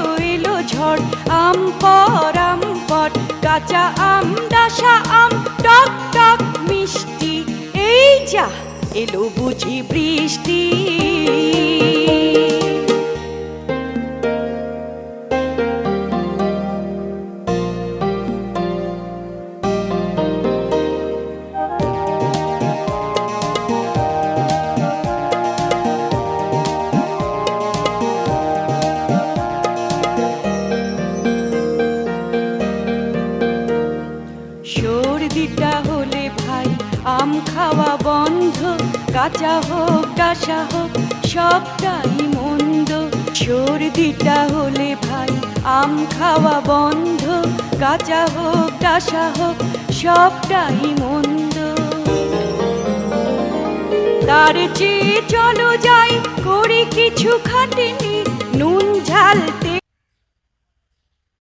এলো এলো ঝড়, আম পর কাঁচা আম, ডাসা আম, টক টক মিষ্টি, এই যা এলো বুঝি বৃষ্টি। সর্দিটা হলে ভাই আম খাওয়া বন্ধ, কাঁচা হোক ডাসা হোক সবটাই মন্দ। সর্দিটা হলে ভাই আম খাওয়া বন্ধ, কাঁচা হোক ডাসা হোক সবটাই মন্দ। তার চেয়ে চলো যাই করি কিছু খাটেনি, নুন ঝাল তেল